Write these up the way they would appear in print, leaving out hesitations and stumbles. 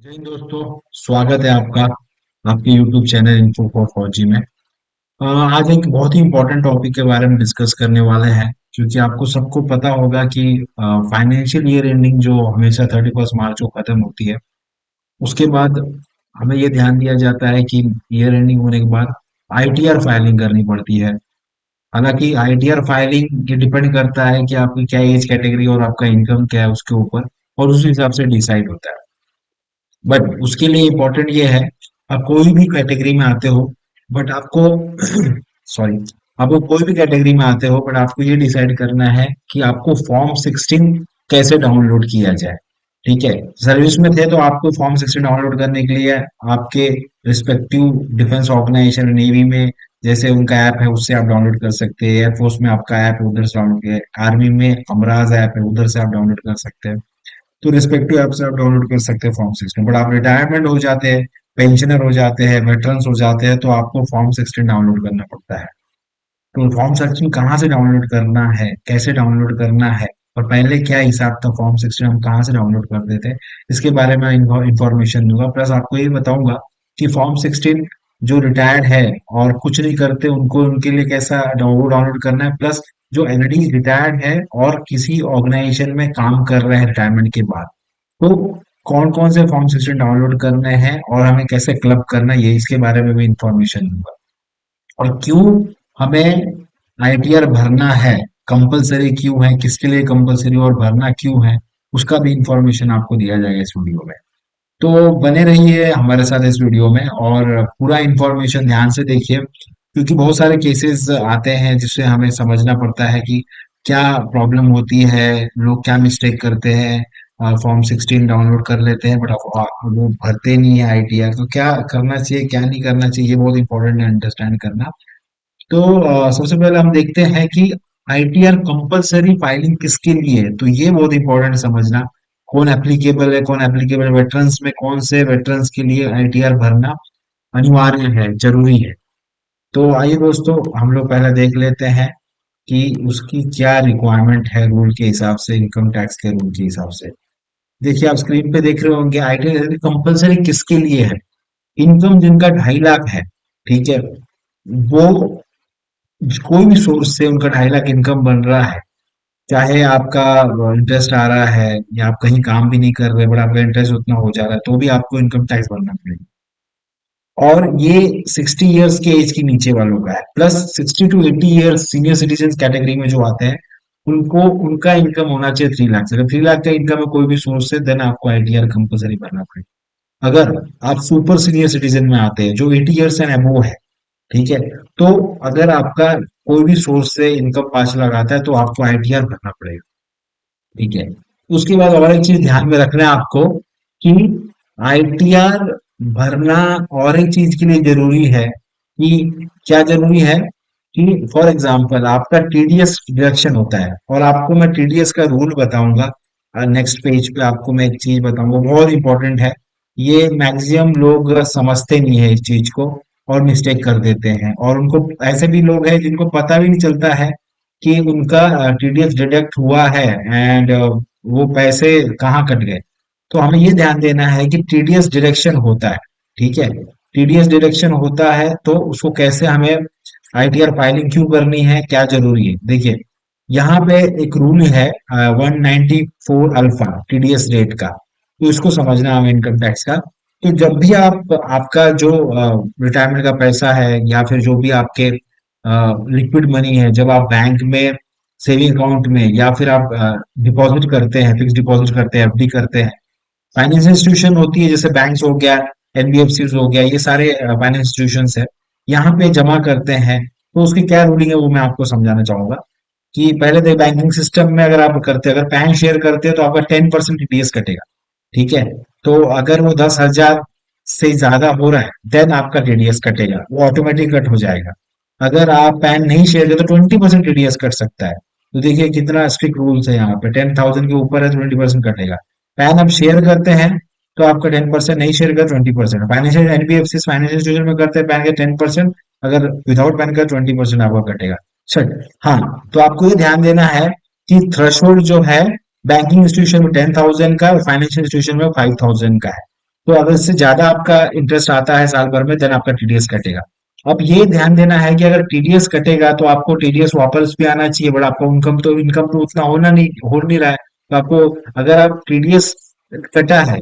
जय हिंद दोस्तों। स्वागत है आपका आपके YouTube चैनल इन्फो फॉर फौजी में। आज एक बहुत ही इम्पोर्टेंट टॉपिक के बारे में डिस्कस करने वाले हैं, क्योंकि आपको सबको पता होगा कि फाइनेंशियल ईयर एंडिंग जो हमेशा 31 मार्च को खत्म होती है, उसके बाद हमें ये ध्यान दिया जाता है कि ईयर एंडिंग होने के बाद ITR फाइलिंग करनी पड़ती है। हालांकि ITR फाइलिंग ये डिपेंड करता है कि आपकी क्या एज कैटेगरी और आपका इनकम क्या है उसके ऊपर, और उस हिसाब से डिसाइड होता है। बट उसके लिए इम्पोर्टेंट ये है, आप कोई भी कैटेगरी में आते हो, बट आपको सॉरी, आप वो कोई भी कैटेगरी में आते हो, बट आपको ये डिसाइड करना है कि आपको फॉर्म 16 कैसे डाउनलोड किया जाए। ठीक है, सर्विस में थे तो आपको फॉर्म 16 डाउनलोड करने के लिए आपके रिस्पेक्टिव डिफेंस ऑर्गेनाइजेशन नेवी में जैसे उनका ऐप है उससे आप डाउनलोड कर सकते हैं, एयरफोर्स में आपका ऐप है उधर से डाउनलोड किया, आर्मी में अमराज ऐप है उधर से आप डाउनलोड कर सकते हैं। तो रिस्पेक्टिव ऐप से आप डाउनलोड कर सकते हैं फॉर्म 16। बट आप रिटायरमेंट हो जाते हैं, पेंशनर हो जाते हैं, वेटरन्स हो जाते हैं, तो आपको फॉर्म 16 डाउनलोड करना पड़ता है। तो फॉर्म 16 कहाँ से डाउनलोड करना है, कैसे डाउनलोड करना है, और पहले क्या हिसाब था, फॉर्म 16 हम कहाँ से डाउनलोड करते थे, इसके बारे में इंफॉर्मेशन दूंगा। प्लस आपको ये बताऊंगा कि फॉर्म 16 जो रिटायर्ड है और कुछ नहीं करते उनको, उनके लिए कैसा डाउनलोड करना है। प्लस जो ऑलरेडी रिटायर्ड है और किसी ऑर्गेनाइजेशन में काम कर रहे हैं रिटायरमेंट के बाद, तो कौन कौन से फॉर्म 16 डाउनलोड करने हैं और हमें कैसे क्लब करना है, ये इसके बारे में भी इंफॉर्मेशन दूंगा। और क्यों हमें ITR भरना है, कंपलसरी क्यों है, किसके लिए कंपलसरी और भरना क्यों है, उसका भी इंफॉर्मेशन आपको दिया जाएगा इस वीडियो में। तो बने रहिए हमारे साथ इस वीडियो में और पूरा इंफॉर्मेशन ध्यान से देखिए, क्योंकि बहुत सारे केसेस आते हैं जिससे हमें समझना पड़ता है कि क्या प्रॉब्लम होती है, लोग क्या मिस्टेक करते हैं। फॉर्म 16 डाउनलोड कर लेते हैं बट वो भरते नहीं है ITR, तो क्या करना चाहिए क्या नहीं करना चाहिए, ये बहुत इंपॉर्टेंट है अंडरस्टैंड करना। तो सबसे पहले हम देखते हैं कि ITR कंपलसरी फाइलिंग किसके लिए है, तो ये बहुत इंपॉर्टेंट समझना। कौन एप्लीकेबल है, कौन एप्लीकेबल, वेटरन्स में कौन से वेटरन्स के लिए ITR भरना अनिवार्य है, जरूरी है। तो आइए दोस्तों, हम लोग पहले देख लेते हैं कि उसकी क्या रिक्वायरमेंट है रूल के हिसाब से, इनकम टैक्स के रूल के हिसाब से। देखिए आप स्क्रीन पे देख रहे होंगे ITR कंपलसरी किसके लिए है। इनकम जिनका 2.5 लाख है, ठीक है, वो कोई भी सोर्स से उनका 2.5 लाख इनकम बन रहा है, चाहे आपका इंटरेस्ट आ रहा है या आप कहीं काम भी नहीं कर रहे बट आपका इंटरेस्ट उतना हो जा रहा है, तो भी आपको इनकम टैक्स भरना पड़ेगा। और ये 60 इयर्स के एज के नीचे वालों का है, plus 60 to 80 years senior citizen category में जो आते हैं, उनको उनका इनकम होना चाहिए 3 लाख से। अगर 3 लाख का इनकम है कोई भी सोर्स से, देन आपको ITR कंपलसरी भरना पड़ेगा। अगर आप सुपर सीनियर सिटीजन में आते हैं जो 80 इयर्स एंड अबोव है, ठीक है, तो अगर आपका कोई भी सोर्स से इनकम 5 लाख आता है तो आपको ITR भरना पड़ेगा। ठीक है, उसके बाद और एक चीज ध्यान में रखना है आपको कि ITR भरना और एक चीज के लिए जरूरी है कि क्या जरूरी है, कि फॉर एग्जांपल आपका TDS डिडक्शन होता है, और आपको मैं TDS का रूल बताऊंगा। नेक्स्ट पेज पे आपको मैं एक चीज बताऊंगा बहुत इंपॉर्टेंट है। ये मैक्सिमम लोग समझते नहीं है इस चीज को और मिस्टेक कर देते हैं, और उनको ऐसे भी लोग हैं जिनको पता भी नहीं चलता है कि उनका TDS डिडक्ट हुआ है एंड वो पैसे कहाँ कट गए। तो हमें ये ध्यान देना है कि TDS डिडक्शन होता है, ठीक है, TDS डिडक्शन होता है तो उसको कैसे हमें ITR फाइलिंग क्यों करनी है, क्या जरूरी है। देखिए यहाँ पे एक रूल है 194 अल्फा TDS रेट का, तो इसको समझना हमें इनकम टैक्स का। तो जब भी आप आपका जो रिटायरमेंट का पैसा है या फिर जो भी आपके लिक्विड मनी है, जब आप बैंक में सेविंग अकाउंट में या फिर आप डिपॉजिट करते हैं, फिक्स डिपॉजिट करते हैं, FD करते हैं, फाइनेंस इंस्टीट्यूशन होती है जैसे बैंक्स हो गया, NBFC हो गया, ये सारे फाइनेंस इंस्टीट्यूशंस है, यहाँ पे जमा करते हैं। तो उसकी क्या रूलिंग है वो मैं आपको समझाना चाहूंगा। कि पहले तो बैंकिंग सिस्टम में अगर आप करते हैं, अगर पैन शेयर करते हैं तो आपका 10% TDS कटेगा। ठीक है, तो अगर वो 10,000 से ज्यादा हो रहा है देन आपका TDS कटेगा, वो ऑटोमेटिक कट हो जाएगा। अगर आप पैन नहीं शेयर करते तो 20% TDS कट सकता है। तो देखिए कितना स्ट्रिक्ट रूल्स है, यहाँ पे 10,000 के ऊपर है तो 20% कटेगा। पैन आप शेयर करते हैं तो आपका 10%, नहीं शेयर कर 20%। फाइनेंशियल NBFC फाइनेंशियल इंस्टीट्यूशन में करते हैं पैन के 10%, अगर विदाउट पैन का 20% आपका कटेगा। छठ, हाँ, तो आपको ये ध्यान देना है कि थ्रेशोल्ड जो है बैंकिंग इंस्टीट्यूशन में 10,000 का और फाइनेंशियल इंस्टीट्यूशन में 5,000 का है। तो अगर इससे ज्यादा आपका इंटरेस्ट आता है साल भर में, देन आपका टीडीएस कटेगा। अब ये ध्यान देना है कि अगर टीडीएस कटेगा तो आपको टीडीएस वापस भी आना चाहिए, बट आपका इनकम तो उतना हो नहीं रहा है। तो आपको, अगर आप टीडीएस कटा है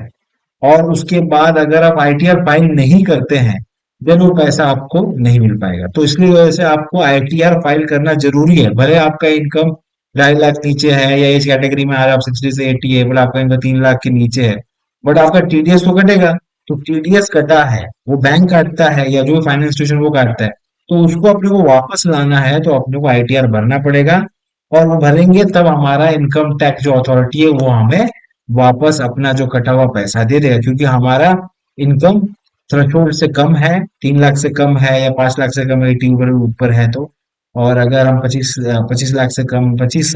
और उसके बाद अगर आप आईटीआर फाइल नहीं करते हैं, देन वो पैसा आपको नहीं मिल पाएगा। तो इसलिए वजह से आपको आईटीआर फाइल करना जरूरी है। भले आपका इनकम 2.5 लाख नीचे है या एज कैटेगरी में आ रहा है, आप 60 से 80 है, बट आपका इनकम 3 लाख के नीचे है, बट आपका टीडीएस तो कटेगा। तो टीडीएस कटा है, वो बैंक काटता है या जो फाइनेंस इंस्टीट्यूशन वो काटता है, तो उसको अपने को वापस लाना है तो अपने को आईटीआर भरना पड़ेगा। और वो भरेंगे तब हमारा इनकम टैक्स जो अथॉरिटी है वो हमें वापस अपना जो कटा हुआ पैसा दे देगा, क्योंकि हमारा इनकम थ्रेशोल्ड से कम है, 3 लाख से कम है या 5 लाख से कम है, 80 ऊपर ऊपर है तो। और अगर हम 25 लाख से कम, 25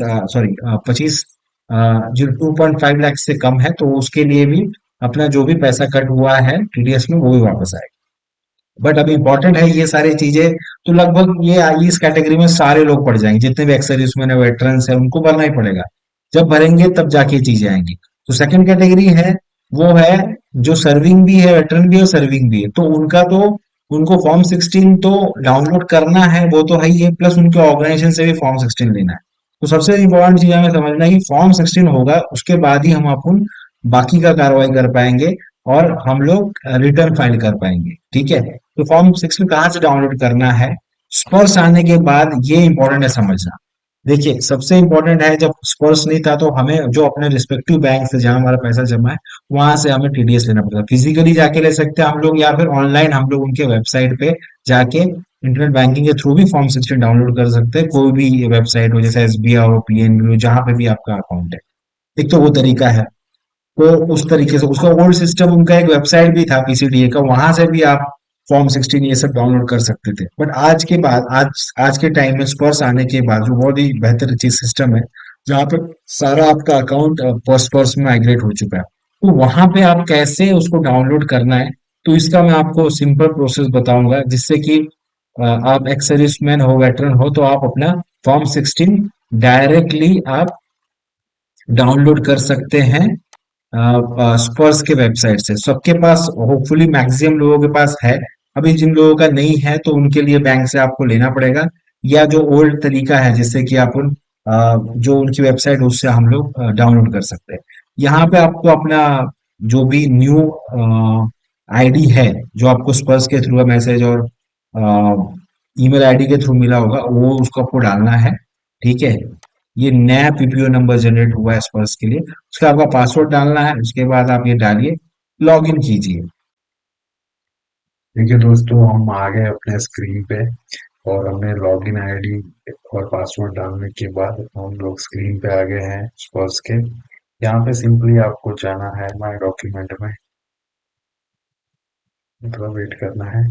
जो 2.5 लाख से कम है, तो उसके लिए भी अपना जो भी पैसा कट हुआ है टीडीएस में वो भी वापस आएगा। बट अब इम्पोर्टेंट है ये सारी चीजें, तो लगभग ये इस कैटेगरी में सारे लोग पड़ जाएंगे, जितने भी एक्स सर्विसमैन है, वेटरन्स है, उनको भरना ही पड़ेगा। जब भरेंगे तब जाके ये चीजें आएंगी। तो सेकंड कैटेगरी है, वो है जो सर्विंग भी है, वेटरन भी है और सर्विंग भी है, तो उनको फॉर्म 16 तो डाउनलोड करना है, वो तो है ही है, प्लस उनके ऑर्गेनाइजेशन से भी फॉर्म 16 लेना है। तो सबसे इंपॉर्टेंट चीज हमें समझना है कि फॉर्म 16 होगा, उसके बाद ही हम अपन बाकी का कार्रवाई कर पाएंगे और हम लोग रिटर्न फाइल कर पाएंगे। ठीक है, तो फॉर्म 16 कहाँ से डाउनलोड करना है? स्पर्श आने के बाद, ये इंपॉर्टेंट है समझना। देखिए, सबसे इंपॉर्टेंट है, जब स्पर्श नहीं था तो हमें जो अपने रिस्पेक्टिव बैंक से जहां हमारा पैसा जमा है, वहां से हमें टीडीएस लेना पड़ता है। फिजिकली जाके ले सकते हैं हम लोग, या फिर ऑनलाइन हम लोग उनके वेबसाइट पे जाके इंटरनेट बैंकिंग के थ्रू भी फॉर्म 16 डाउनलोड कर सकते हैं, कोई भी वेबसाइट हो, जैसे एसबीआई हो, पीएनबी हो, जहां पे भी आपका अकाउंट है। एक तो वो तरीका है। तो उस तरीके से उसका ओल्ड सिस्टम, उनका एक वेबसाइट भी था पीसीडीए का, वहां से भी आप फॉर्म 16 ये सब डाउनलोड कर सकते थे। बट आज के बाद, आज के टाइम में स्पर्श आने के बाद जो बहुत ही बेहतर चीज सिस्टम है, जहाँ पे सारा आपका अकाउंट पर्स में माइग्रेट हो चुका है, तो वहां पे आप कैसे उसको डाउनलोड करना है, तो इसका मैं आपको सिंपल प्रोसेस बताऊंगा, जिससे कि आप एक्स सर्विसमैन हो, वेटरन हो, तो आप अपना फॉर्म 16 डायरेक्टली आप डाउनलोड कर सकते हैं स्पर्स के वेबसाइट से। सबके पास, होपफुली मैक्सिमम लोगों के पास है। अभी जिन लोगों का नहीं है तो उनके लिए बैंक से आपको लेना पड़ेगा, या जो ओल्ड तरीका है जिससे कि अपन जो उनकी वेबसाइट है उससे हम लोग डाउनलोड कर सकते हैं। यहाँ पे आपको अपना जो भी न्यू आईडी है, जो आपको स्पर्स के थ्रू मैसेज और ईमेल आईडी के थ्रू मिला होगा, वो उसको आपको डालना है। ठीक है, ये नया पीपीओ नंबर जनरेट हुआ है स्पर्श के लिए, उसका आपका पासवर्ड डालना है, उसके बाद आप ये डालिए, लॉग इन कीजिए। देखिए दोस्तों, हम आ गए अपने स्क्रीन पे और हमने लॉगिन आईडी और पासवर्ड डालने के बाद हम लोग स्क्रीन पे आ गए हैं स्पर्श के। यहाँ पे सिंपली आपको जाना है माय डॉक्यूमेंट में, थोड़ा वेट करना है।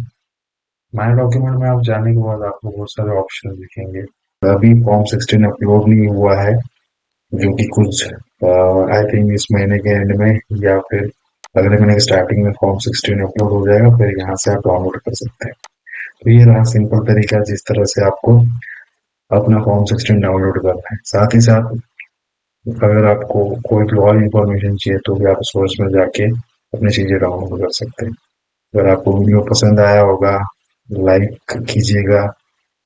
माय डॉक्यूमेंट में आप जाने के बाद आपको बहुत सारे ऑप्शन दिखेंगे। अभी फॉर्म 16 अपलोड नहीं हुआ है, जो कि कुछ आई थिंक इस महीने के एंड में या फिर अगले महीने के स्टार्टिंग में फॉर्म 16 अपलोड हो जाएगा, फिर यहाँ से आप डाउनलोड कर सकते हैं। तो ये रहा सिंपल तरीका जिस तरह से आपको अपना फॉर्म 16 डाउनलोड करना है। साथ ही साथ अगर आपको कोई भी और इन्फॉर्मेशन चाहिए तो भी आप सोर्स में जाके अपनी चीज़ें डाउनलोड कर सकते हैं। अगर आपको वीडियो पसंद आया होगा, लाइक कीजिएगा,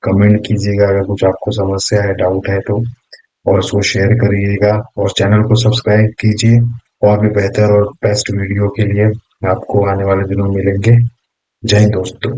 कमेंट कीजिएगा अगर कुछ आपको समस्या है, डाउट है तो, और उसको शेयर करिएगा और चैनल को सब्सक्राइब कीजिए। और भी बेहतर और बेस्ट वीडियो के लिए आपको आने वाले दिनों में मिलेंगे। जय हिंद दोस्तों।